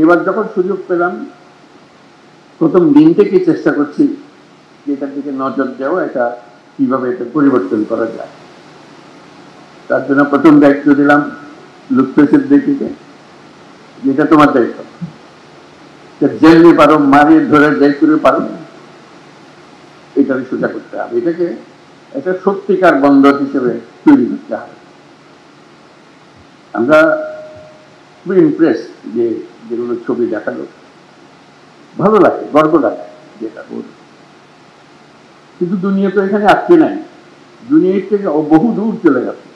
এবার যখন সুযোগ পেলাম প্রথম দিন থেকে চেষ্টা করছি যে এটার দিকে নজর দেওয়া, এটা কিভাবে এটা পরিবর্তন করা যায়। তার জন্য প্রথম দায়িত্ব দিলাম লুৎফে সিদ্দিকীকে, যেটা তোমার দায়িত্ব, যেমনি পারো মারিয়ে ধরে যাই করে পারো এটাকে সোজা করতে হবে, এটাকে একটা সত্যিকার বন্দর হিসেবে তৈরি করতে হবে। আমরা খুবই ইমপ্রেস যে যেগুলো ছবি দেখালো, ভালো লাগে, গর্ব লাগে যেটা বল। কিন্তু দুনিয়া তো এখানে আটকে নাই, দুনিয়ার থেকে বহু দূর চলে গেছে।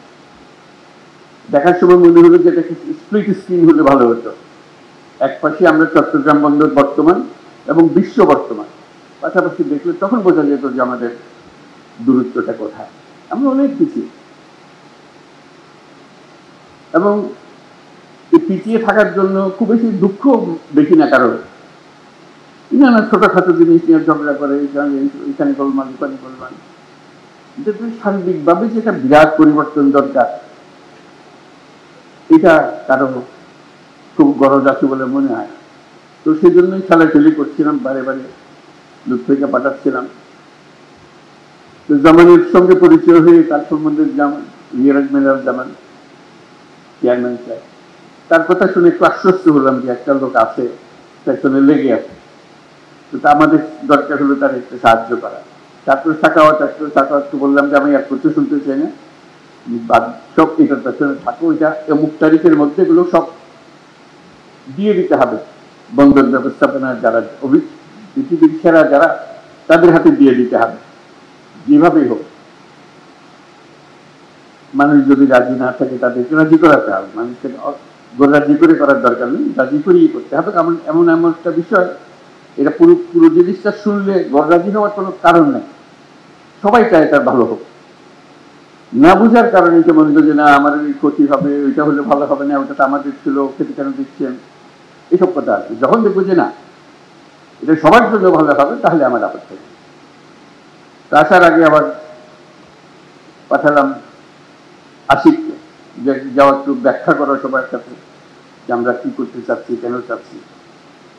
দেখার সময় মনে হলো যে এটাকে স্প্লিট স্ক্রিন হলে ভালো হতো। এক পাশে আমরা চট্টগ্রাম বন্দর বর্তমান এবং বিশ্ব বর্তমান পাশাপাশি দেখলে তখন বোঝা যেত যে আমাদের দূরত্বটা কোথায়। আমরা অনেক পিছিয়ে, এবং এই পিছিয়ে থাকার জন্য খুব বেশি দুঃখ দেখি না কারো। না ছোটখাটো জিনিস নিয়ে ঝগড়া করে, এখানে গোলমাল ওখানে গোলমাল। সার্বিকভাবে যেটা বিরাট পরিবর্তন দরকার, এটা কারো খুব গরজ আছে বলে মনে হয়। তো সেই জন্যই খেলাখেলি করছিলাম, বারে বারে লুৎফেকে পাঠাচ্ছিলাম। তো জামানের সঙ্গে পরিচয় হয়ে তার সম্বন্ধে রিয়াজ মেলার জামান চেয়ারম্যান সাহেব, তার কথা শুনে একটু আশ্বস্ত হলাম যে একটা লোক আছে পেছনে লেগে আছে। তো আমাদের দরকার হলো তার একটু সাহায্য করা। তারপর সাকাওয়াতকে বললাম যে আমি এক করতে শুনতে চাই না, সব এটার পেছনে থাকো, এটা অমুক তারিখের মধ্যে এগুলো সব দিয়ে দিতে হবে বন্দর ব্যবস্থাপনার যারা পৃথিবীর সেরা যারা, তাদের হাতে দিয়ে দিতে হবে যেভাবেই হোক। মানুষ যদি রাজি না থাকে তাদেরকে রাজি করাতে হবে, মানুষকে রাজি করে করার দরকার নেই, রাজি করেই করতে হবে। এমন এমন একটা বিষয়, এটা পুরো জিনিসটা শুনলে রাজি হওয়ার কোনো কারণ নেই, সবাই চায় এটা ভালো হোক। না বুঝার কারণে কেমন যে না আমাদের ক্ষতি হবে, ওইটা হলে ভালো হবে না, ওটা তো আমাদের ছিল, খেতে কেন দিচ্ছেন, এসব কথা আছে। যখন দেখবো যে না এটা সবার জন্য ভালো হবে, তাহলে আমার আপত্তি নেই। আসার আগে আবার পাঠালাম আশিককে, যাওয়া একটু ব্যাখ্যা করা সবার সাথে যে আমরা কি করতে চাচ্ছি, কেন চাচ্ছি।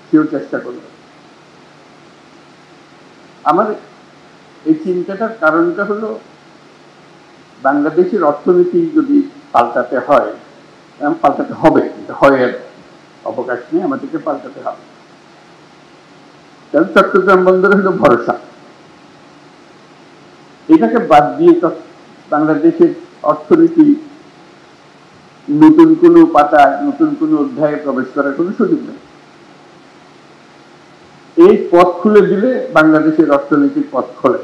সেও চেষ্টা করল। আমার এই চিন্তাটার কারণটা হলো বাংলাদেশের অর্থনীতি যদি পাল্টাতে হয়, পাল্টাতে হবে, হয় অবকাশ নেই, আমাদেরকে পাল্টাতে হবে। কারণ চট্টগ্রাম বন্দর হলো ভরসা। এটাকে বাদ দিয়ে বাংলাদেশের অর্থনীতি নতুন কোনো পাতায়, নতুন কোনো অধ্যায়ে প্রবেশ করার কোনো সুযোগ নেই। এই পথ খুলে দিলে বাংলাদেশের অর্থনীতির পথ খোলে।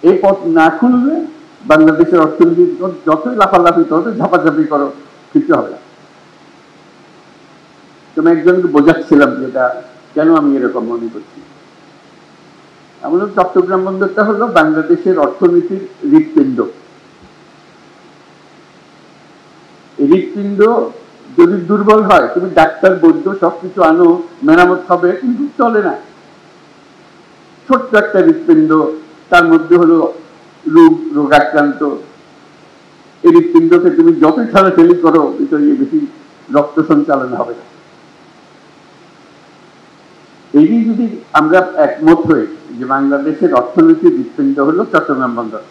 এই পথ না খুললে বাংলাদেশের অর্থনীতি যতই লাফালাফি করো, ঝাপাঝাপি করো, কিছু হবে না। তুমি একজনকে বোঝাচ্ছিলাম যেটা কেন আমি এরকম মনে করছি। আমাদের চট্টগ্রাম বন্দরটা হলো বাংলাদেশের অর্থনীতির হৃৎপিণ্ড। এই হৃৎপিণ্ড যদি দুর্বল হয়, তুমি ডাক্তার বৈদ্য সবকিছু আনো, মেরামত হবে, কিন্তু চলে না। ছোট্ট একটা হৃৎপিণ্ড, তার মধ্যে হলো রোগাক্রান্ত। এই হৃৎপিণ্ডকে তুমি যতই ঠেলাঠেলি করো, ভিতরে বেশি রক্ত সঞ্চালন হবে না। এই যদি আমরা একমত হই যে বাংলাদেশের অর্থনীতির হৃৎপিণ্ড হলো চট্টগ্রাম বন্দর,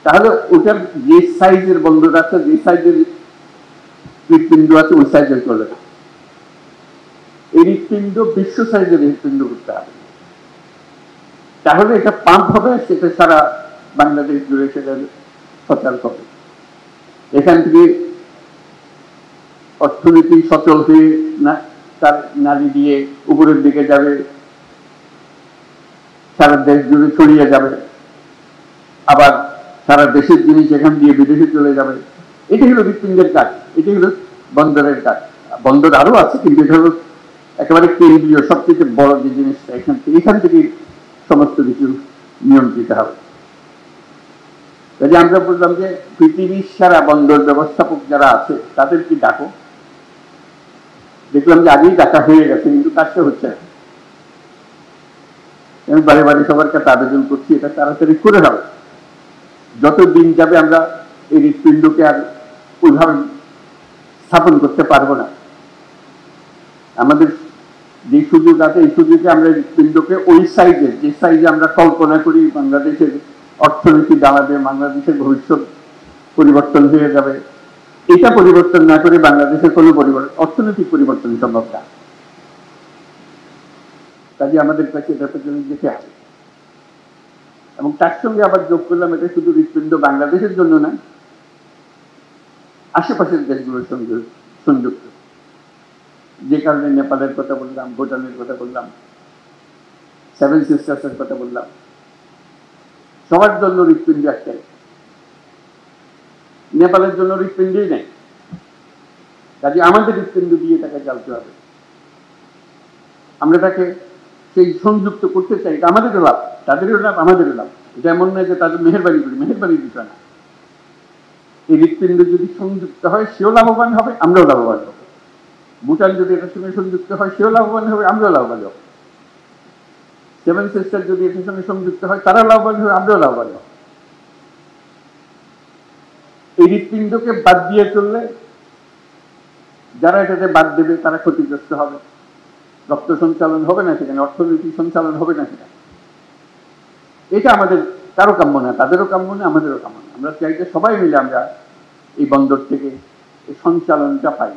তাহলে ওটার যে সাইজের বন্দর আছে, যে সাইজের হৃৎপিণ্ড আছে, ওই সাইজের চলে না। এই হৃৎপিণ্ড বিশ্ব সাইজের হৃৎপিণ্ড করতে হবে, তাহলে এটা পাম্প হবে, সেটা সারা বাংলাদেশ জুড়ে সেটা সচল হবে। এখান থেকে অর্থনীতি সচল হয়ে না তার নারী দিয়ে উপরের দিকে যাবে, সারা দেশ জুড়ে ছড়িয়ে যাবে, আবার সারা দেশের জিনিস এখান দিয়ে বিদেশে চলে যাবে। এটি হলো হৃৎপিণ্ডের কাজ, এটি হলো বন্দরের কাজ। বন্দর আরো আছে, কিন্তু এটা হলো একেবারে কেন্দ্রীয়, সবচেয়ে বড় যে জিনিসটা। এখান থেকে সমস্ত কিছু নিয়ন্ত্রিত হবে। কাজে আমরা বললাম যে পৃথিবীর সারা বন্দর ব্যবস্থাপক যারা আছে তাদেরকে ডাকো। দেখলাম যে আগেই ডাকা হয়ে গেছে, কিন্তু কাজটা হচ্ছে না। আমি বারে বারে সবার কাছে আবেদন করছি, এটা তাড়াতাড়ি করে হবে। যত দিন যাবে আমরা এই হৃৎপিণ্ডকে আর ওইভাবে স্থাপন করতে পারবো না। আমাদের যে সুযোগ আছে এই সুযোগে আমরা হৃৎপিণ্ডকে ওই সাইজে, যে সাইজে আমরা কল্পনা করি বাংলাদেশের অর্থনীতি দাঁড়াবে, বাংলাদেশের ভবিষ্যৎ পরিবর্তন হয়ে যাবে, এটা পরিবর্তন না করে বাংলাদেশের কোনো অর্থনৈতিক পরিবর্তন সম্ভব না। কাজে আমাদের কাছে এটা পেছনে যেতে হবে। এবং তার সঙ্গে আবার যোগ করলাম, এটা শুধু হৃৎপিণ্ড বাংলাদেশের জন্য না, আশেপাশের দেশগুলোর সঙ্গে সংযুক্ত। যে কারণে নেপালের কথা বললাম, ভুটানের কথা বললাম, সেভেন সিস্টার্সের কথা বললাম, সবার জন্য হৃৎপিণ্ড একটাই। নেপালের জন্য হৃৎপিণ্ডই নেই, কাজে আমাদের হৃৎপিণ্ড দিয়ে তাকে চালতে হবে। আমরা তাকে সেই সংযুক্ত করতে চাই, এটা আমাদেরও লাভ, তাদেরও লাভ, আমাদেরও লাভ। এটা এমন নয় যে তাদের মেহেরবানি করি, মেহেরবানির বিষয় না। এই হৃৎপিণ্ড যদি সংযুক্ত হয় সেও লাভবান হবে, আমরাও লাভবান হব। ভুটান যদি এটার সঙ্গে সংযুক্ত হয় সেও লাভবান হবে, আমরাও লাভবান হব। সেভেন সিস্টার যদি এটার সঙ্গে সংযুক্ত হয় তারা লাভবান হবে, আমরাও লাভবান হব। এই হৃৎপিণ্ডকে বাদ দিয়ে চললে যারা এটাতে বাদ দেবে তারা ক্ষতিগ্রস্ত হবে। রক্ত সঞ্চালন হবে না সেখানে, অর্থনৈতিক সঞ্চালন হবে না সেখানে। এটা আমাদের কারো কাম্য না, তাদেরও কাম্য না, আমাদেরও কাম্য না। আমরা চাইতে সবাই মিলে আমরা এই বন্দর থেকে এই সঞ্চালনটা পাই,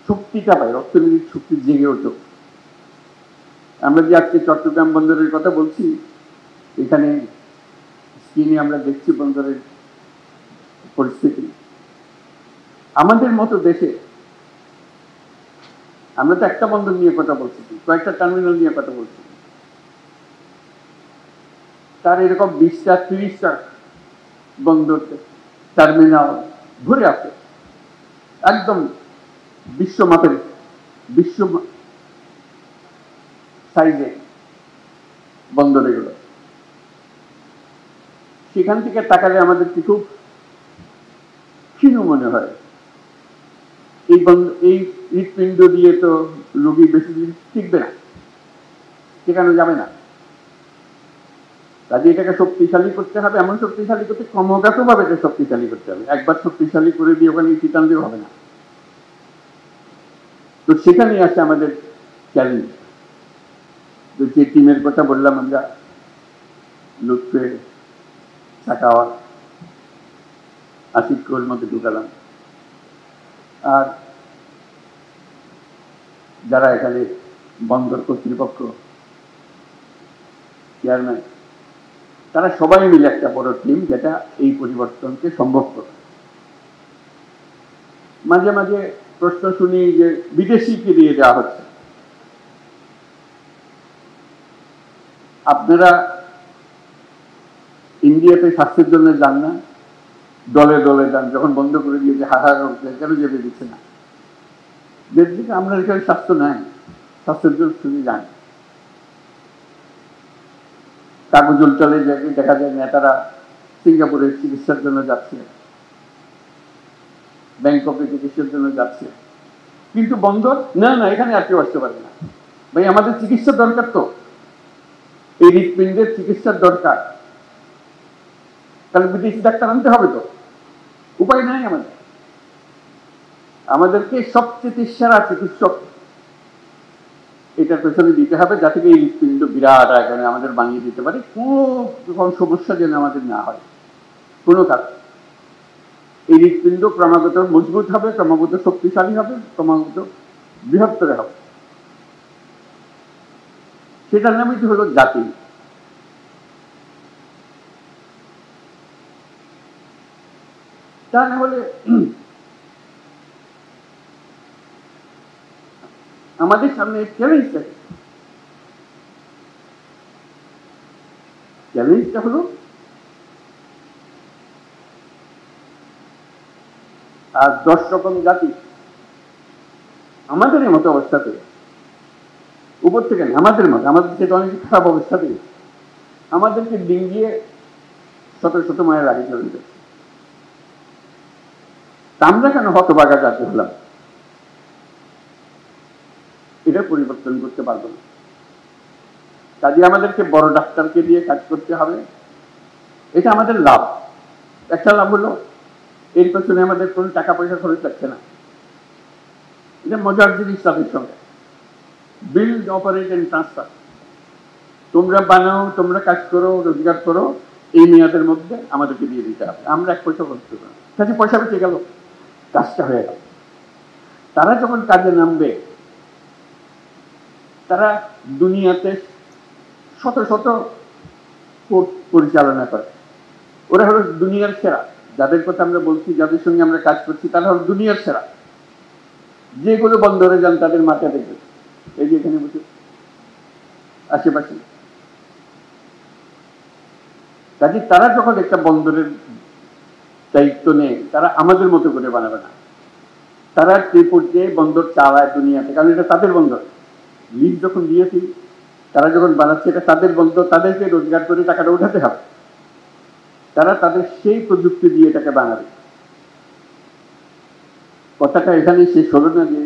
শক্তিটা পাই, অর্থনৈতিক শক্তি জেগে ওঠে। আমরা যে আজকে চট্টগ্রাম বন্দরের কথা বলছি, এখানে স্ক্রিনে আমরা দেখছি বন্দরের পরিস্থিতি। আমাদের মতো দেশে আমরা তো একটা বন্দর নিয়ে কথা বলছি, কয়েকটা টার্মিনাল নিয়ে কথা বলছি, তার এরকম 20টা 30টা বন্দর টার্মিনাল ঘুরে আছে, একদম বিশ্বমাপের, বিশ্ব সাইজে বন্দর এগুলো। সেখান থেকে তাকালে আমাদের কি খুব ক্ষীণ মনে হয়। এই হৃৎপিণ্ড দিয়ে তো রোগী বেশি দিন টিকবে না, টেকানো যাবে না। কাজে এটাকে শক্তিশালী করতে হবে, এমন শক্তিশালী করতে ক্রমাগত ভাবে এটা শক্তিশালী করতে হবে। একবার শক্তিশালী করে দিয়ে ওখানে চিটান দিয়ে হবে না। তো সেখানেই আছে আমাদের চ্যালেঞ্জ। যে টিমের কথা বললাম আমরা, লুৎফে, সাকাওয়াত, আসিফকে ওর মধ্যে ঢুকালাম, আর যারা এখানে বন্দর কর্তৃপক্ষ, চেয়ারম্যান, তারা সবাই মিলে একটা বড় টিম, যেটা এই পরিবর্তনকে সম্ভব করে। মাঝে মাঝে প্রশ্ন শুনি যে বিদেশিকে দিয়ে দেওয়া হচ্ছে। আপনারা ইন্ডিয়াতে স্বাস্থ্যের জন্য যান না, দলে দলে যান, যখন বন্ধ করে দিয়ে যে হাহাকার করছে কেন যেতে দিচ্ছে না? যেদিকে আমরা এখানে স্বাস্থ্য নাই, স্বাস্থ্যের জন্য শুধু যান। কাগজল চলে দেখা যায় নেতারা সিঙ্গাপুরের চিকিৎসার জন্য যাচ্ছে, ব্যাংককে চিকিৎসার জন্য যাচ্ছে, কিন্তু বন্দর না, না এখানে আর কেউ আসতে পারে না। ভাই আমাদের চিকিৎসা দরকার, তো এই হৃৎপিণ্ডের চিকিৎসার দরকার, তাহলে বিদেশি ডাক্তার আনতে হবে, তো উপায় নাই আমাদের। আমাদেরকে সবচেয়ে সেরা চিকিৎসক এটার পেছনে দিতে হবে, যাতে এই হৃৎপিণ্ড বিরাট আকারে আমাদের বানিয়ে দিতে পারে, কোনো সমস্যা যেন আমাদের না হয় কোনো কাজ। এই হৃৎপিণ্ড ক্রমাগত মজবুত হবে, ক্রমাগত শক্তিশালী হবে, ক্রমাগত বৃহত্তর হবে। সেটার নামই তো হলো জাতি। তা না হলে আমাদের সামনে চ্যালেঞ্জটা হলো আর 10 রকম জাতি আমাদের মতো অবস্থাতে, উপর থেকে না, আমাদের মতো, আমাদের থেকে অনেক খারাপ অবস্থাতে আমাদেরকে ডিঙ্গিয়ে শত শত মায়ের আগে চলে যাচ্ছে। আমরা কেন হতভাগা জাতি হলাম? এটা পরিবর্তন করতে পারবো না। কাজে আমাদেরকে বড় ডাক্তারকে দিয়ে কাজ করতে হবে। এটা আমাদের লাভ। একটা লাভ হলো এর পেছনে আমাদের কোনো টাকা পয়সা খরচ লাগছে না। এটা মজার জিনিস তাদের সঙ্গে। Build, operate and transfer. তোমরা বানাও, তোমরা কাজ করো, রোজগার করো, এই মেয়াদের মধ্যে আমাদেরকে দিয়ে দিতে হবে, আমরা এক পয়সা খরচ করবো না। কাজে পয়সা বেঁচে গেল, কাজটা হয়ে গেল। তারা যখন কাজে নামবে, তারা দুনিয়াতে শত শত কোর্ট পরিচালনা করে। ওরা হলো দুনিয়ার সেরা। যাদের কথা আমরা বলছি, যাদের সঙ্গে আমরা কাজ করছি, তারা হলো দুনিয়ার সেরা। যেগুলো বন্দরে যান তাদের মাথা দেখবে, এই যে এখানে বসে আশেপাশে। কাজে তারা যখন একটা বন্দরের দায়িত্ব নেয়, তারা আমাদের মতো করে বানাবে না। তারা যে পর্যায়ে বন্দর চালায় দুনিয়াতে, কারণ এটা তাদের বন্দর। লিজ যখন দিয়েছি, তারা যখন বানাচ্ছে, এটা তাদের বন্দর, তাদেরকে রোজগার করে টাকাটা উঠাতে হবে। তারা তাদের সেই প্রযুক্তি দিয়ে এটাকে বানাবে। কথাটা এখানে শেষ হলো না যে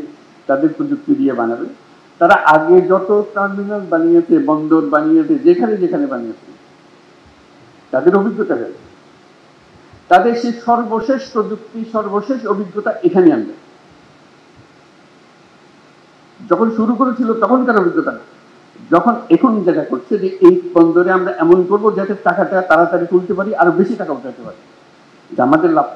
তাদের প্রযুক্তি দিয়ে বানাবে। তারা আগে যত টার্মিনাল বানিয়েছে, বন্দর বানিয়েছে, যেখানে যেখানে বানিয়েছে, তাদের অভিজ্ঞতা হয়েছে। তাদের সেই সর্বশেষ প্রযুক্তি, সর্বশেষ অভিজ্ঞতা এখানে আনবে। যখন শুরু করেছিল তখনকার অভিজ্ঞতা না, যখন এখন যেটা করছে যে এই বন্দরে আমরা এমন করবো যাতে টাকাটা তাড়াতাড়ি তুলতে পারি, আরো বেশি টাকা উঠাতে পারি, এটা আমাদের লাভ।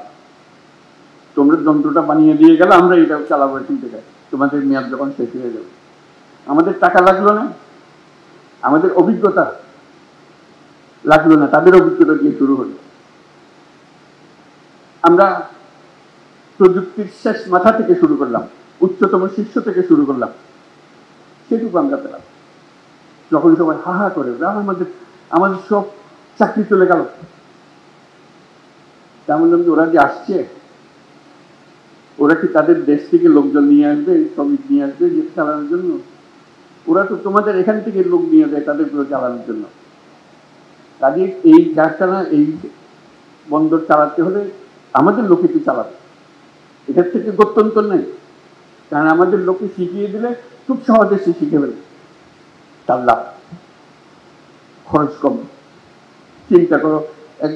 তোমরা যন্ত্রটা বানিয়ে দিয়ে গেলে, আমরা এটা চালাবো এখান থেকে, তোমাদের মেয়াদ যখন শেষ হয়ে যাবে। আমাদের টাকা লাগলো না, আমাদের অভিজ্ঞতা লাগলো না, তাদের অভিজ্ঞতা দিয়ে শুরু হলো। আমরা প্রযুক্তির শেষ মাথা থেকে শুরু করলাম, উচ্চতম শীর্ষ থেকে শুরু করলাম, সেটুকু আমরা পেলাম। যখন সবাই হা হা করে, আমাদের সব চাকরি চলে গেল, তেমন ওরা যে আসছে, ওরা কি তাদের দেশ থেকে লোকজন নিয়ে আসবে, শ্রমিক নিয়ে আসবে যে চালানোর জন্য? ওরা তো তোমাদের এখান থেকে লোক নিয়ে যায় তাদের গুলো চালানোর জন্য। কাজে এই কারখানা, এই বন্দর চালাতে হলে আমাদের লোকে তো চালাবে, এটার থেকে গত্যন্তর নেই। কারণ আমাদের লোকে শিখিয়ে দিলে খুব সহজে সে শিখে ফেলে, তার লাভ, খরচ কম। চিন্তা করো, এক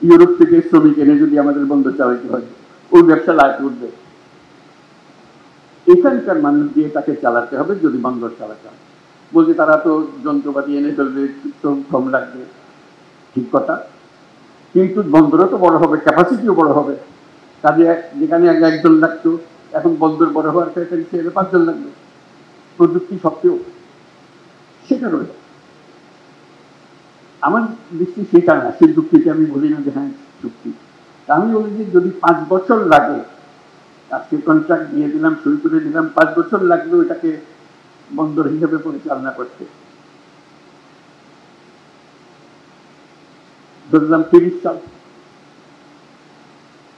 ইউরোপ থেকে শ্রমিক এনে যদি আমাদের বন্দর চালাইতে হয়, ওই ব্যবসা লাভ উঠবে। এখানকার মানুষ দিয়ে তাকে চালাতে হবে যদি বন্দর চালাতে হয়। বলছে তারা তো যন্ত্রপাতি এনে ফেলবে, কম লাগবে, ঠিক কথা, কিন্তু বন্দরও তো বড় হবে, ক্যাপাসিটিও বড় হবে। কাজে যেখানে একজন লাগতো, এখন বন্দর বড় হওয়ার ক্ষেত্রে 5 জন লাগবে। প্রযুক্তি সত্ত্বেও সেটা রয়েছে। আমার দৃষ্টি সেটা না, সেই যুক্তিকে আমি বলি না যে হ্যাঁ চুক্তি। আমি বলি যে যদি 5 বছর লাগে, আজকে কন্ট্রাক্ট দিয়ে দিলাম, শুরু করে দিলাম, 5 বছর লাগবে ওটাকে বন্দর হিসেবে পরিচালনা করতে। ধরলাম 30 সাল,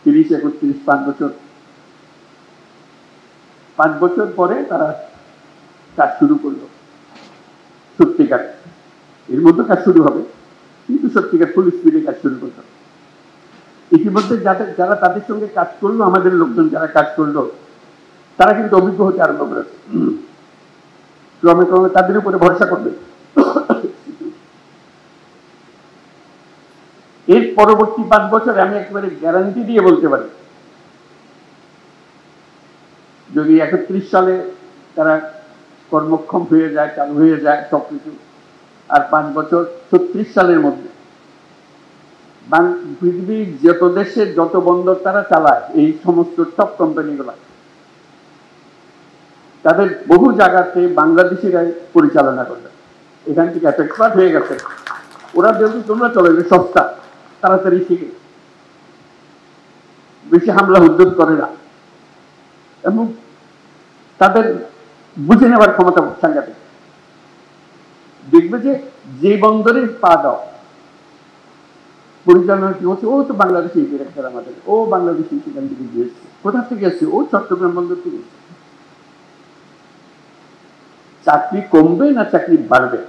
30, 31, 5 বছর। 5 বছর পরে তারা কাজ শুরু করলো সত্যিকার। এর মধ্যে কাজ শুরু হবে, কিন্তু সত্যিকার ফুল স্পিডে কাজ শুরু করলো। ইতিমধ্যে যারা তাদের সঙ্গে কাজ করলো, আমাদের লোকজন যারা কাজ করলো, তারা কিন্তু অভিজ্ঞ হতে আরম্ভ করেছে। ক্রমে ক্রমে তাদের উপরে ভরসা করবে। এর পরবর্তী 5 বছরে আমি একেবারে গ্যারান্টি দিয়ে বলতে পারি, যদি 31 সালে তারা কর্মক্ষম হয়ে যায়, চালু হয়ে যায় সবকিছু, আর 5 বছর 36 সালের মধ্যে পৃথিবীর যত দেশে যত বন্দর তারা চালায়, এই সমস্ত টপ কোম্পানিগুলো, তাদের বহু জায়গাতে বাংলাদেশিরাই পরিচালনা করবে। এখান থেকে এত এক্সপার্ট হয়ে গেছে, ওরা যেহেতু তোমরা চলে যাবে সস্তা, তাড়াতাড়ি শিখে, বেশি হামলা উদ্যোগ করে না, এবং তাদের বুঝে নেওয়ার ক্ষমতা সাংঘাতিক। দেখবে যে বন্দরে পা দাও, পরিচালনা কি হচ্ছে, ও তো বাংলাদেশি ডিরেক্টর আমাদের, ও বাংলাদেশি সেখান থেকে গিয়েছে, কোথা থেকে এসছে, ও চট্টগ্রাম বন্দর থেকে এসছে। চাকরি কমবে না চাকরি বাড়বে?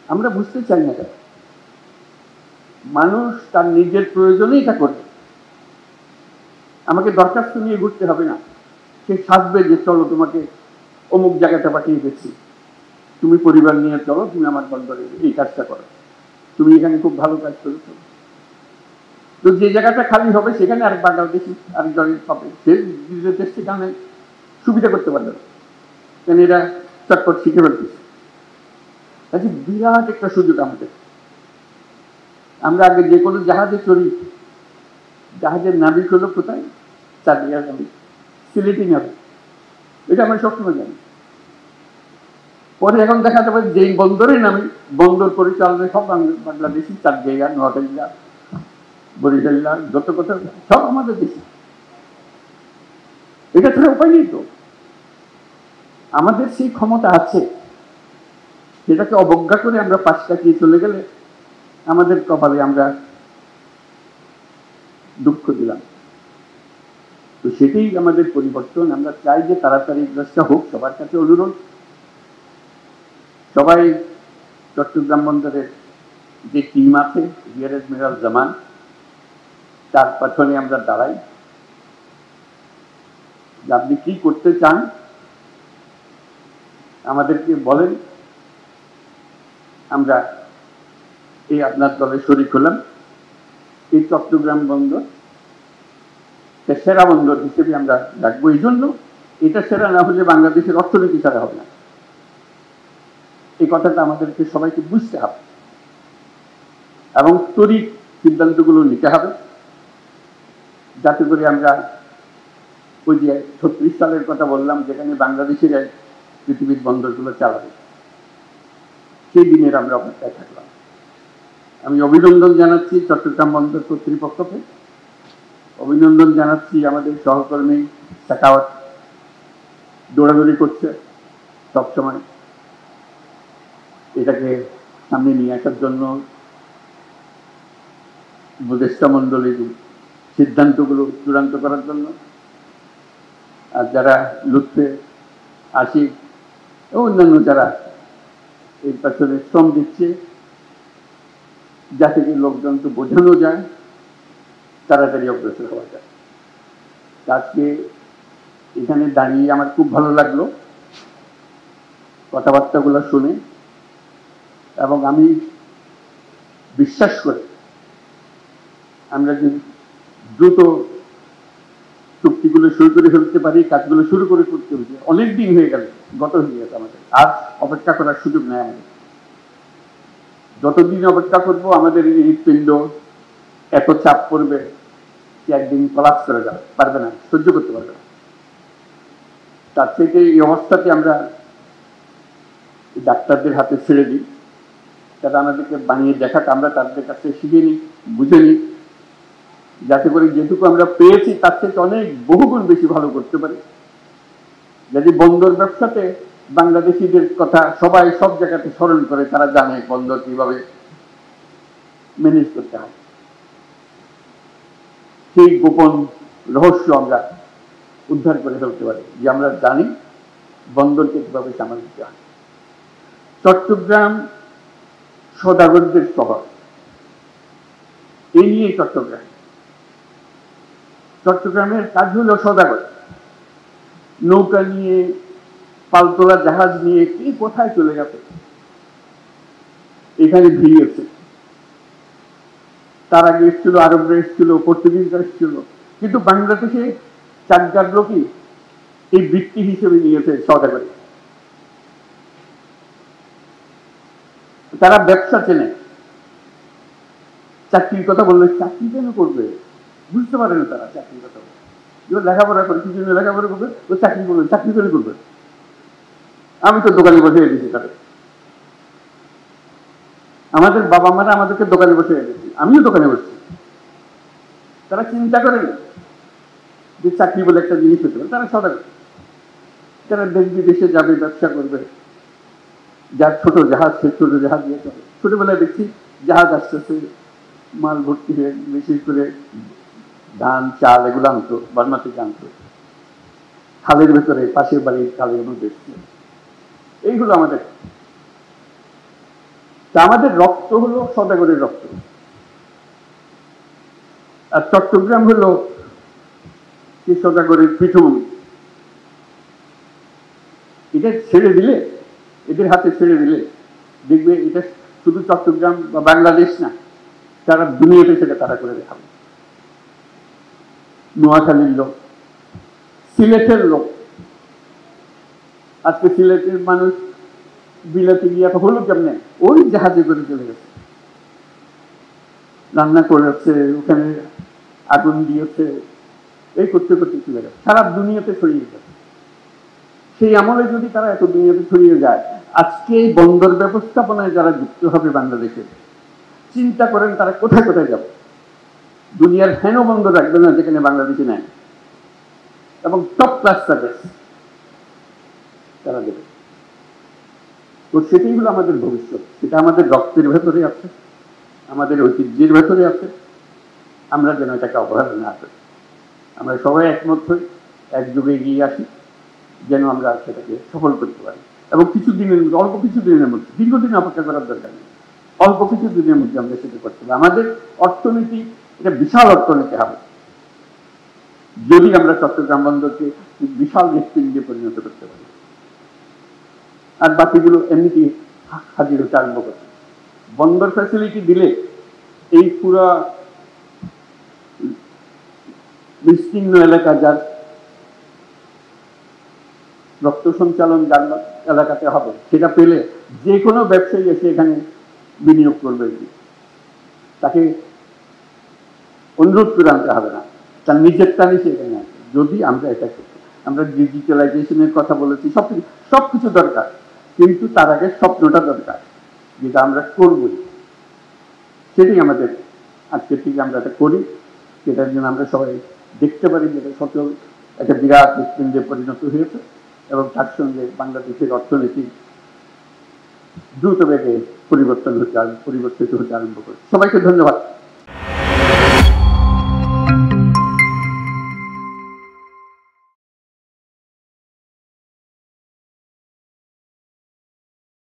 আমরা বুঝতে চাই না। মানুষ তার নিজের প্রয়োজনেই এটা করবে। আমাকে দরখাস্ত নিয়ে ঘুরতে হবে না, সে সাজবে যে চলো তোমাকে অমুক জায়গাটা পাঠিয়ে দিচ্ছি, তুমি পরিবার নিয়ে চলো, তুমি আমার বন্দরে এই কাজটা করো। তুমি এখানে খুব ভালো কাজ করেছো। তো যে জায়গাটা খালি হবে সেখানে আরেক বাংলাদেশি আরেকজন হবে, সে দেশ সেখানে সুবিধা করতে পারবে না, কেন এরা চটপট শিখে ফেলতেছে। কাজে বিরাট একটা সুযোগ আমাদের। আমরা আগে যে কোনো জাহাজে চড়ি, জাহাজের নাবিক হলো কোথায়, চাঁদিয়ার নাবিক, সিলেটি নাবিক, এটা আমরা সবসময় জানি। পরে এখন দেখা যাবে যেই বন্দরে নামি, বন্দর পরিচালনায় সব বাংলাদেশি, চাঁদিয়া, নোয়াখালীরা, বরিশালীরা, যত কথা সব আমাদের দেশে। এটা ছাড়া উপায় নেই তো। আমাদের সেই ক্ষমতা আছে, সেটাকে অবজ্ঞা করে আমরা পাশ কাটিয়ে চলে গেলে আমাদের কপালে আমরা দুঃখ দিলাম। তো সেটাই আমাদের পরিবর্তন। আমরা চাই যে তাড়াতাড়ি কাজটা হোক। সবার কাছে অনুরোধ, সবাই চট্টগ্রাম বন্দরের যে টিম আছে, রিয়ার এডমিরাল জামান, তার পেছনে আমরা দাঁড়াই। আপনি কি করতে চান আমাদেরকে বলেন, আমরা এই আপনার দলে শরিক হলাম। এই চট্টগ্রাম বন্দর সেরা বন্দর হিসেবে আমরা রাখবো। এই জন্য এটা সেরা না হলে বাংলাদেশের অর্থনীতি ছাড়া হবে না, এই কথাটা আমাদেরকে সবাইকে বুঝতে হবে এবং তড়িৎ সিদ্ধান্তগুলো নিতে হবে, যাতে করে আমরা ওই যে 36 সালের কথা বললাম, যেখানে বাংলাদেশের পৃথিবীর বন্দরগুলো চালাবে, সেই দিনের আমরা অপেক্ষায় থাকলাম। আমি অভিনন্দন জানাচ্ছি চট্টগ্রাম বন্দর কর্তৃপক্ষকে, অভিনন্দন জানাচ্ছি আমাদের সহকর্মী সাকাওয়াত, দৌড়াদৌড়ি করছে সবসময় এটাকে সামনে নিয়ে আসার জন্য, উপদেষ্টা মন্ডলীর সিদ্ধান্তগুলো চূড়ান্ত করার জন্য। আর যারা লুৎফে, আশিক ও অন্যান্য যারা এর পেছনে শ্রম দিচ্ছে, যাতে কি লোকজনকে বোঝানো যায়, তাড়াতাড়ি অগ্রসর হওয়া যায়। আজকে এখানে দাঁড়িয়ে আমার খুব ভালো লাগলো কথাবার্তাগুলো শুনে, এবং আমি বিশ্বাস করি আমরা যদি দ্রুত চুক্তিগুলো শুরু করে ফেলতে পারি, কাজগুলো শুরু করে করতে হবে। অনেক দিন হয়ে গেল, গত হয়ে গেছে, আমাদের আর অপেক্ষা করার সুযোগ নেই। আমাদের যতদিন অপেক্ষা করবো আমাদের এই হৃৎপিণ্ড এত চাপ পড়বে যে একদিন কলাপস করে যাবে, পারবে না, সহ্য করতে পারবে না। তার থেকে এই অবস্থাতে আমরা ডাক্তারদের হাতে ছেড়ে দিই, তারা আমাদেরকে বানিয়ে দেখাক, আমরা তাদের কাছে শিখে নিই, বুঝে নিই, যাতে করে যেটুকু আমরা পেয়েছি তার থেকে অনেক বহুগুণ বেশি ভালো করতে পারি। যদি বন্দর ব্যবসাতে বাংলাদেশিদের কথা সবাই সব জায়গাতে স্মরণ করে, তারা জানে বন্দর কিভাবে ম্যানেজ করতে হয়, সেই গোপন রহস্য আমরা উদ্ধার করে ফেলতে পারি, যে আমরা জানি বন্দরকে কিভাবে সামাল দিতে হয়। চট্টগ্রাম সদাগরদের শহর, এই নিয়ে চট্টগ্রামের কাজ হলো সদাগর। নৌকা নিয়ে, পালতোলা জাহাজ নিয়ে কি কোথায় চলে গেছে, এখানে ভিড়িয়েছে। তার আগে এসেছিল আরবরা, এসেছিল পর্তুগিজরা, এসেছিল, কিন্তু বাংলাদেশে চার লোকই এই বৃত্তি হিসেবে নিয়েছে সদাগরি। তারা ব্যবসা চেনে। চাকরির কথা বললে চাকরি কেন করবে, বুঝতে পারে না তারা চাকরির কথা বলে। লেখাপড়া করে, কি জন্য লেখাপড়া করবে, ও চাকরি করবে, চাকরি করে করবে। আমি তো দোকানে বসে দিয়েছি তাদের, আমাদের বাবা মারা আমাদেরকে দোকানে বসে দিয়েছি, আমিও দোকানে বসছি। তারা চিন্তা করেন যে চাকরি বলে একটা জিনিস হতে পারে, তারা সদাগর। তারা দেশ বিদেশে যাবে, ব্যবসা করবে, যার ছোট জাহাজ, সে ছোট জাহাজ দিয়ে চলে। ছোটবেলায় দেখছি জাহাজ আসতেছে, মাল ভর্তি হয়ে, বিশেষ করে ধান, চাল এগুলো আনতো, বার্মা থেকে আনতো, খালের ভেতরে, পাশের বাড়ির খালের মধ্যে এসছে। এইগুলো আমাদের, তা আমাদের রক্ত হলো সদাগরের রক্ত। আর চট্টগ্রাম হলো সেই সদাগরের পীঠভূমি। এটা ছেড়ে দিলে, এদের হাতে ছেড়ে দিলে দেখবে এটা শুধু চট্টগ্রাম বা বাংলাদেশ না, সারা দুনিয়াতে সেটা তারা করে দেখাবে। নোয়াখালীর লোক, সিলেটের লোক, আজকে সিলেটের মানুষ বিলাতে গিয়ে হলো কেমনে, ওই জাহাজে করে চলে গেছে, রান্না করেছে, ওখানে আগুন দিয়েছে, এই করতে করতে চলে গেছে, সারা দুনিয়াতে ছড়িয়ে গেছে। সেই আমলে যদি তারা এত দুনিয়াতে ছড়িয়ে যায়, আজকে এই বন্দর ব্যবস্থাপনায় যারা যুক্ত হবে বাংলাদেশে, চিন্তা করেন তারা কোথায় কোথায় যাবে। দুনিয়ার হেন বন্দর রাখবে না যেখানে বাংলাদেশে নেয়, এবং টপ ক্লাস সার্ভিস তারা দেবে। তো সেটাই হলো আমাদের ভবিষ্যৎ, সেটা আমাদের রক্তের ভেতরে আছে, আমাদের ঐতিহ্যের ভেতরে আছে। আমরা যেন এটাকে অবহেলা না করি, আমরা সবাই একমত হই, একযোগে এগিয়ে আসি, যেন আমরা সেটাকে সফল করতে পারি। এবং কিছু দিনের মধ্যে, অল্প কিছু দিনের মধ্যে, দীর্ঘদিন অপেক্ষা করার দরকার নেই, অল্প কিছু দিনের মধ্যে আমরা সেটা করতে পারি। আমাদের অর্থনীতি এটা বিশাল অর্থনীতি হবে যদি আমরা চট্টগ্রাম বন্দরকে বিশাল হৃৎপিণ্ডে পরিণত করতে পারি। আর বাকিগুলো এমনিতেই হাজির হতে আরম্ভ করছে। বন্দর ফ্যাসিলিটি দিলে এই পুরো বিস্তীর্ণ এলাকা, যার রক্ত সঞ্চালন যার এলাকাতে হবে, সেটা পেলে যে কোনো ব্যবসায়ী এসে এখানে বিনিয়োগ করবে, তাকে অনুরোধ করে আনতে হবে না, তার নিজের টানে সে এখানে আসবে। যদি আমরা এটা করতে, আমরা ডিজিটালাইজেশনের কথা বলেছি, সবকিছু দরকার, কিন্তু তার আগে স্বপ্নটা দরকার, যেটা আমরা করবই। সেটাই আমাদের আজকে থেকে আমরা এটা করি, সেটার জন্য আমরা সবাই দেখতে পারি যেটা সচল একটা বিরাট হৃৎপিণ্ডে পরিণত হয়েছে, এবং তার সঙ্গে বাংলাদেশের অর্থনীতি দ্রুত বেগে পরিবর্তিত হতে আরম্ভ করে। সবাইকে ধন্যবাদ।